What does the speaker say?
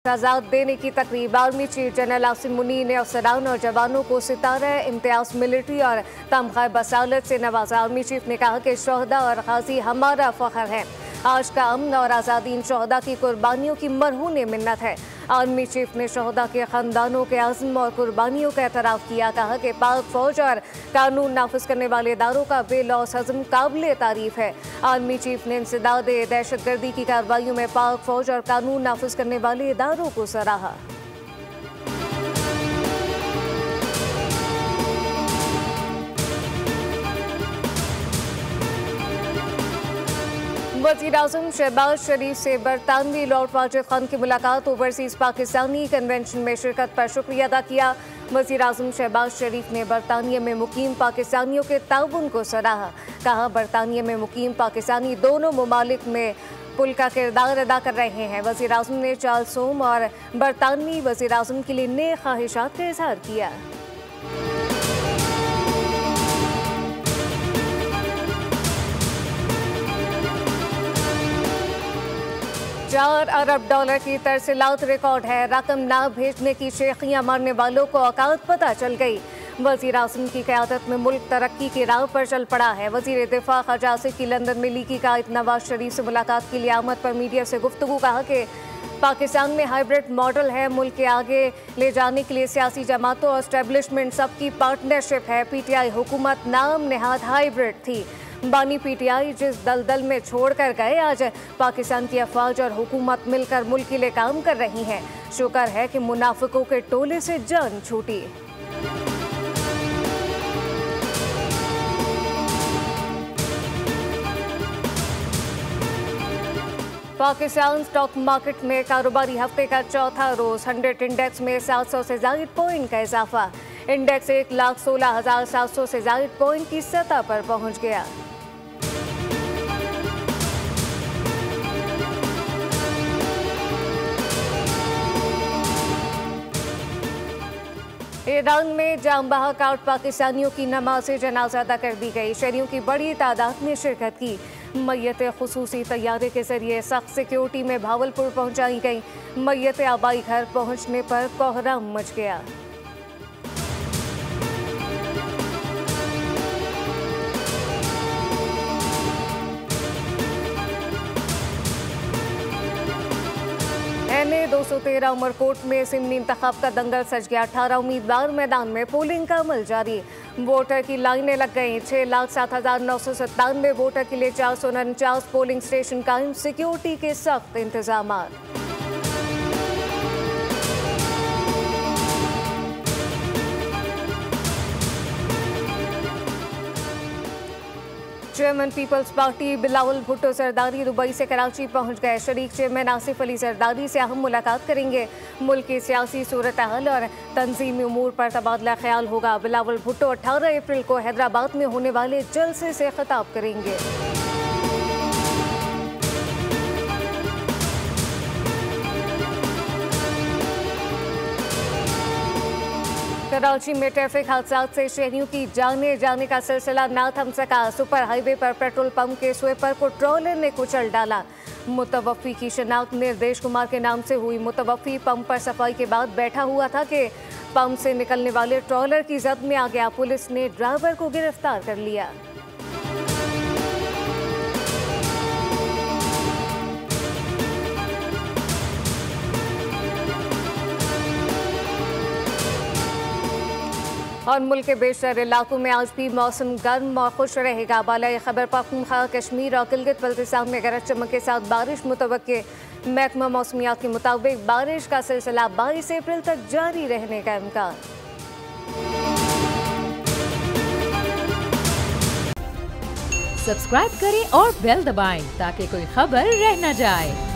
आजाद देने की तकरीब army chief general Asim Munir ने अफसरान और जवानों को सितारा इम्तियाज मिलिट्री और तमगा बसालत से नवाजा। आर्मी चीफ ने कहा कि शोहदा और गाजी हमारा फख्र है। आज का अमन और आज़ादी इन शोहदा की कुर्बानियों की मरहून मिन्नत है। आर्मी चीफ ने शोहदा के ख़ानदानों के आज़म और कुर्बानियों का एतराफ़ किया। कहा कि पाक फ़ौज और कानून नाफिज करने वाले इदारों का बेलौस हज़म काबिल तारीफ़ है। आर्मी चीफ ने इंसदाद दहशतगर्दी की कार्रवाइयों में पाक फ़ौज और कानून नाफिज करने वाले इदारों को सराहा। वज़ीर-ए-आज़म शहबाज शरीफ से बरतानवी लॉर्ड वाजिद खान की मुलाकात। ओवरसीज़ पाकिस्तानी कन्वेंशन में शिरकत पर शुक्रिया अदा किया। वज़ीर-ए-आज़म शहबाज शरीफ ने बरतानिया में मुकीम पाकिस्तानियों के ताउन को सराहा। कहा बरतानिया में मुकीम पाकिस्तानी दोनों ममालिक में पुल का किरदार अदा कर रहे हैं। वज़ीर-ए-आज़म ने चार्ल्स सोम और बरतानवी वज़ीर-ए-आज़म के लिए नेक ख्वाहिशात का इज़हार किया। 4 अरब डॉलर की तरसीलात रिकॉर्ड है। रकम ना भेजने की शेखियां मारने वालों को औकात पता चल गई। वज़ीर-ए-आज़म की क़यादत में मुल्क तरक्की की राह पर चल पड़ा है। वज़ीर दिफा ख्वाजा आसिफ की लंदन में लीगी कायद नवाज शरीफ से मुलाकात के लिए आमद पर मीडिया से गुफ्तगू। कहा कि पाकिस्तान में हाइब्रिड मॉडल है। मुल्क के आगे ले जाने के लिए सियासी जमातों और एस्टेब्लिशमेंट सबकी पार्टनरशिप है। PTI हुकूमत नाम नेहाद हाइब्रिड थी। बानी PTI जिस दलदल में छोड़ कर गए, आज पाकिस्तान की अफवाज और हुकूमत मिलकर मुल्क के लिए काम कर रही हैं। शुक्र है कि मुनाफिकों के टोले से जान छूटी। पाकिस्तान स्टॉक मार्केट में कारोबारी हफ्ते का चौथा रोज 100 इंडेक्स में 700 से ज़ायद पॉइंट का इजाफा। इंडेक्स 1,16,700 से ज़ायद पॉइंट की सतह पर पहुंच गया। ईरान में जाम बहक 8 पाकिस्तानियों की नमाज जनाजा अदा कर दी गई। शहरियों की बड़ी तादाद ने शिरकत की। मैयत खुसूसी तैयारे के जरिए सख्त सिक्योरिटी में भावलपुर पहुंचाई गई। मैयत आबाई घर पहुंचने पर कोहराम मच गया। NA 213 उमरकोट में सिमनी इंतखाब का दंगल सज गया। 18 उम्मीदवार मैदान में पोलिंग का अमल जारी। वोटर की लाइनें लग गईं। 6,07,997 वोटर के लिए 449 पोलिंग स्टेशन कायम। सिक्योरिटी के सख्त इंतजाम। चेयरमैन पीपल्स पार्टी बिलावल भुट्टो जरदारी दुबई से कराची पहुंच गए। शरीक चेयरमैन आसिफ अली जरदारी से अहम मुलाकात करेंगे। मुल्क की सियासी सूरत हाल और तंजीमी उमूर पर तबादला ख्याल होगा। बिलावल भुट्टो 18 अप्रैल को हैदराबाद में होने वाले जलसे से खिताब करेंगे। कराची में ट्रैफिक हादसात से शहरियों की जाने का सिलसिला ना थम सका। सुपर हाईवे पर पेट्रोल पंप के स्वीपर को ट्रॉलर ने कुचल डाला। मुतवफ़ी की शनाख्त निर्देश कुमार के नाम से हुई। मुतवफ़ी पंप पर सफाई के बाद बैठा हुआ था कि पंप से निकलने वाले ट्रॉलर की जद में आ गया। पुलिस ने ड्राइवर को गिरफ्तार कर लिया। और मुल्क के बेशतर इलाकों में आज भी मौसम गर्म और खुश रहेगा। बाला खबर पख्तूनख्वा, कश्मीर और गिलगित बल्तिस्तान में गरज चमक के साथ बारिश मुतवक्के। महकमा मौसमियात के मुताबिक बारिश का सिलसिला 22 अप्रैल तक जारी रहने का इम्कान। सब्सक्राइब करें और बेल दबाएं ताकि कोई खबर रह न जाए।